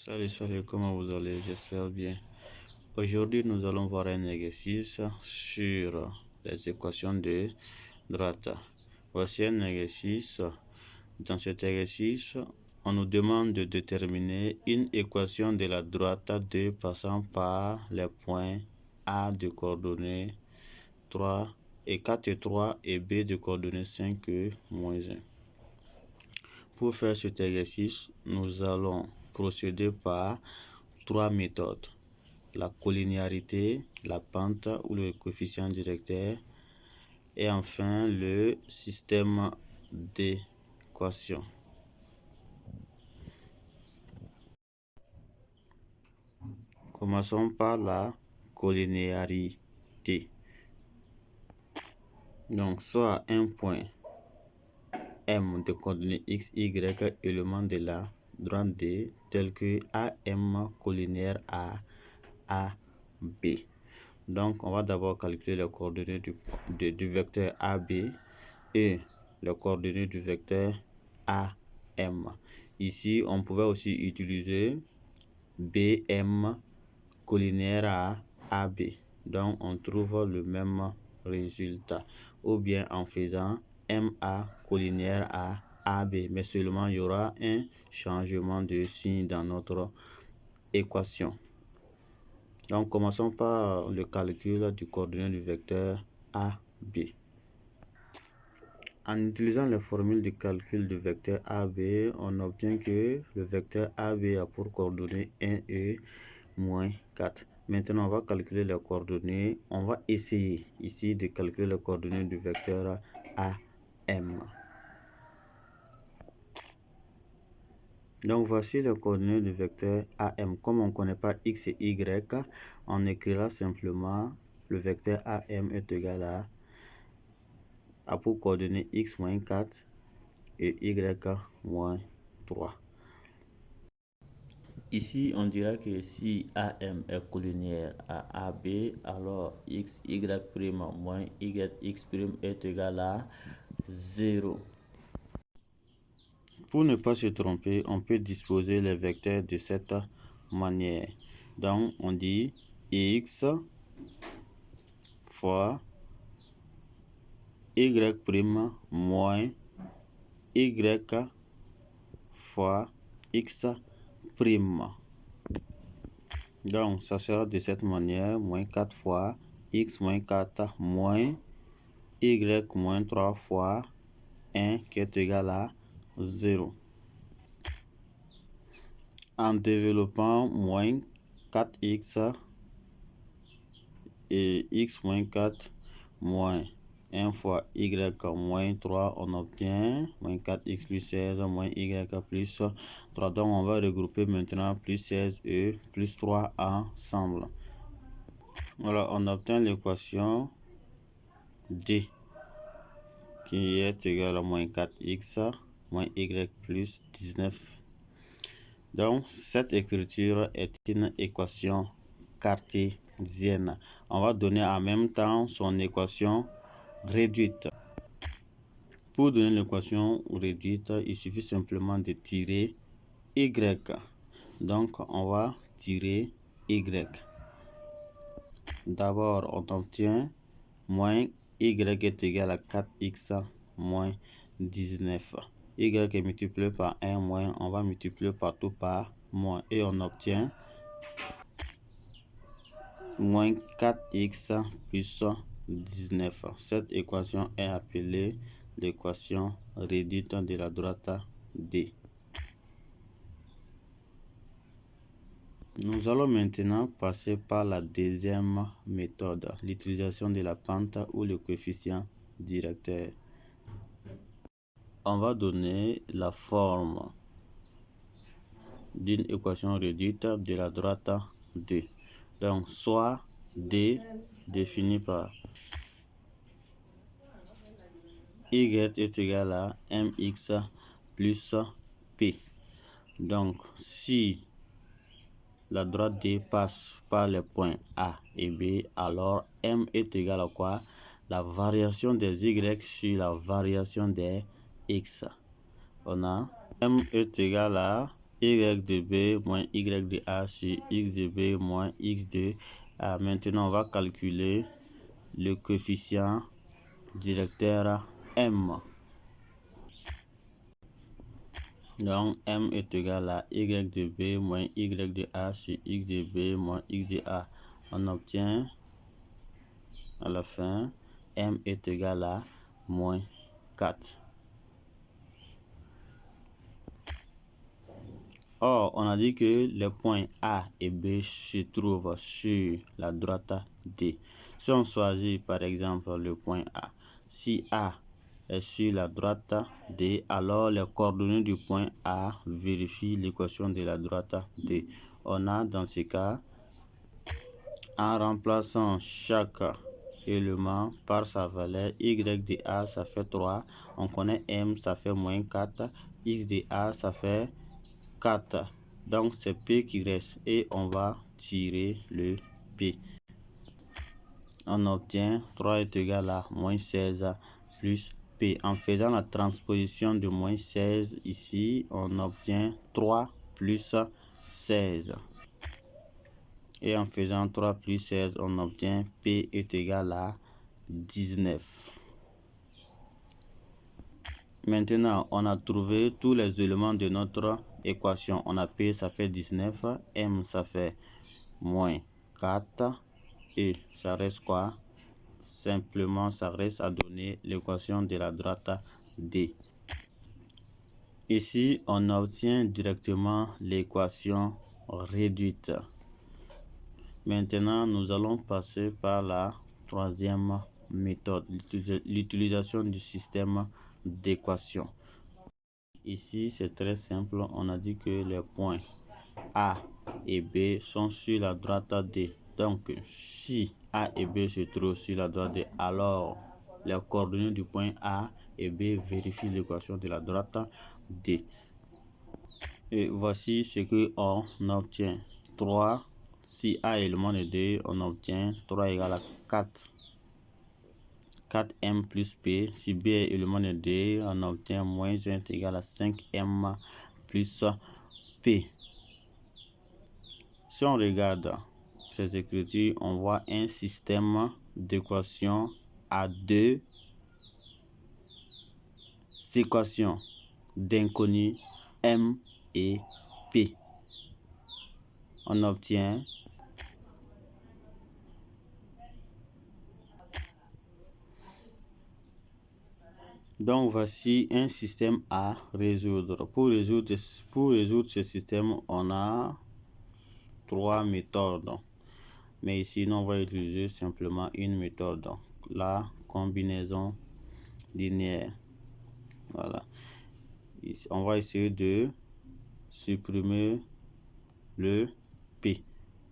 Salut, comment vous allez? J'espère bien. Aujourd'hui, nous allons voir un exercice sur les équations de droite. Voici un exercice. Dans cet exercice, on nous demande de déterminer une équation de la droite 2 passant par les points A de coordonnées 3 et 4 et 3 et B de coordonnées 5 et -1. Pour faire cet exercice, nous allons procéder par trois méthodes: la collinéarité, la pente ou le coefficient directeur, et enfin le système d'équation. Commençons par la collinéarité. Donc, soit un point M de coordonnées x, y, élément de la droite D, tel que AM collinéaire à AB. Donc, on va d'abord calculer les coordonnées du vecteur AB et les coordonnées du vecteur AM. Ici, on pouvait aussi utiliser BM collinéaire à AB. Donc, on trouve le même résultat. Ou bien en faisant MA collinéaire à AB. Mais seulement, il y aura un changement de signe dans notre équation. Donc, commençons par le calcul du coordonnées du vecteur AB. En utilisant les formules de calcul du vecteur AB, on obtient que le vecteur AB a pour coordonnées 1 et -4. Maintenant, on va calculer les coordonnées. On va essayer ici de calculer les coordonnées du vecteur AM. Donc, voici les coordonnées du vecteur AM. Comme on ne connaît pas x et y, on écrira simplement le vecteur AM est égal à pour coordonnées x -4 et y -3. Ici, on dira que si AM est collinéaire à AB, alors x, y' moins y, x' est égal à 0. Pour ne pas se tromper, on peut disposer les vecteurs de cette manière. Donc, on dit x fois y' moins y fois x'. Donc, ça sera de cette manière, moins 4 fois x moins 4 moins y moins 3 fois 1 qui est égal à 0. En développant moins 4x et x moins 4 moins 1 fois y moins 3, on obtient moins 4x plus 16 moins y plus 3. Donc, on va regrouper maintenant plus 16 et plus 3 ensemble. Voilà, on obtient l'équation D qui est égale à moins 4x moins y plus 19. Donc, cette écriture est une équation cartésienne. On va donner en même temps son équation réduite. Pour donner l'équation réduite, il suffit simplement de tirer y. Donc, on va tirer y. D'abord, on obtient moins y est égal à 4x moins 19. Y est multiplié par 1 moins, on va multiplier partout par moins. Et on obtient moins 4x plus 19. Cette équation est appelée l'équation réduite de la droite D. Nous allons maintenant passer par la deuxième méthode, l'utilisation de la pente ou le coefficient directeur. On va donner la forme d'une équation réduite de la droite D. Donc, soit D défini par y est égal à mx plus p. Donc, si la droite D passe par les points A et B, alors M est égal à quoi? La variation des Y sur la variation des X. On a M est égal à y de b moins y de a sur x de b moins x de a. Maintenant, on va calculer le coefficient directeur m. Donc, m est égal à y de b moins y de a sur x de b moins x de a. On obtient à la fin, m est égal à moins 4. Or, on a dit que les points A et B se trouvent sur la droite D. Si on choisit par exemple le point A, si A est sur la droite D, alors les coordonnées du point A vérifient l'équation de la droite D. On a dans ce cas, en remplaçant chaque élément par sa valeur, y de A ça fait 3, on connaît m ça fait moins 4, x de A ça fait 4. Donc c'est P qui reste et on va tirer le P. On obtient 3 est égal à moins 16 plus P. En faisant la transposition de moins 16 ici, on obtient 3 plus 16. Et en faisant 3 plus 16, on obtient P est égal à 19. Maintenant, on a trouvé tous les éléments de notre équation. On a P, ça fait 19, M, ça fait moins 4, et ça reste quoi? Simplement, ça reste à donner l'équation de la droite D. Ici, on obtient directement l'équation réduite. Maintenant, nous allons passer par la troisième méthode, l'utilisation du système d'équation. Ici, c'est très simple. On a dit que les points A et B sont sur la droite D. Donc, si A et B se trouvent sur la droite D, alors les coordonnées du point A et B vérifient l'équation de la droite D. Et voici ce qu'on obtient. 3, si A est élément de D, on obtient 3 égale à 4. 4m plus P. Si B est élément de D, on obtient moins 1 est égal à 5m plus P. Si on regarde ces écritures, on voit un système d'équations à deux équations d'inconnus M et P. On obtient donc voici un système à résoudre. Pour résoudre ce système, on a 3 méthodes. Mais ici, nous on va utiliser simplement une méthode, la combinaison linéaire. Voilà. Ici, on va essayer de supprimer le P,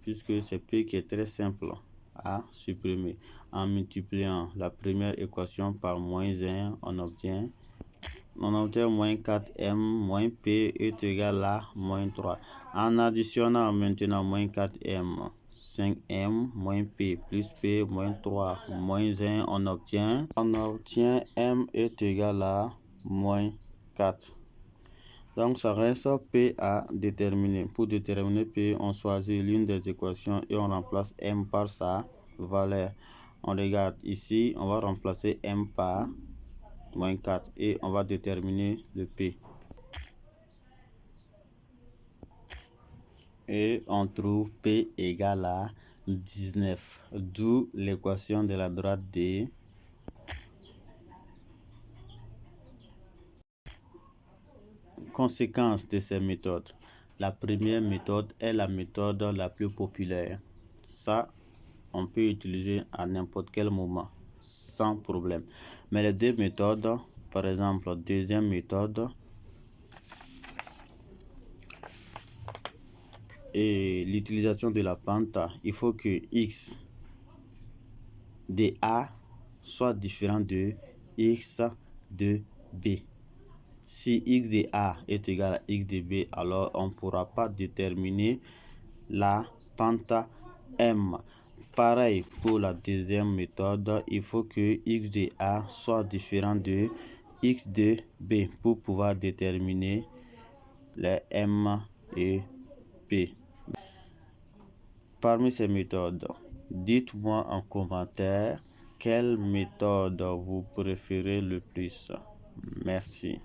puisque c'est P qui est très simple à supprimer. En multipliant la première équation par moins 1, on obtient moins 4m moins P est égal à moins 3. En additionnant maintenant moins 4m, 5m moins P plus P moins 3 moins 1, on obtient m est égal à moins 4. Donc ça reste P à déterminer. Pour déterminer P, on choisit l'une des équations et on remplace m par sa valeur. On regarde ici, on va remplacer m par moins 4 et on va déterminer le P. Et on trouve P égale à 19, d'où l'équation de la droite D. Conséquence de ces méthodes. La première méthode est la méthode la plus populaire. Ça, on peut utiliser à n'importe quel moment, sans problème. Mais les deux méthodes, par exemple, deuxième méthode et l'utilisation de la pente, il faut que x de A soit différent de x de B. Si x de A est égal à x de B, alors on ne pourra pas déterminer la pente M. Pareil pour la deuxième méthode, il faut que x de A soit différent de x de B pour pouvoir déterminer les M et P. Parmi ces méthodes, dites-moi en commentaire quelle méthode vous préférez le plus. Merci.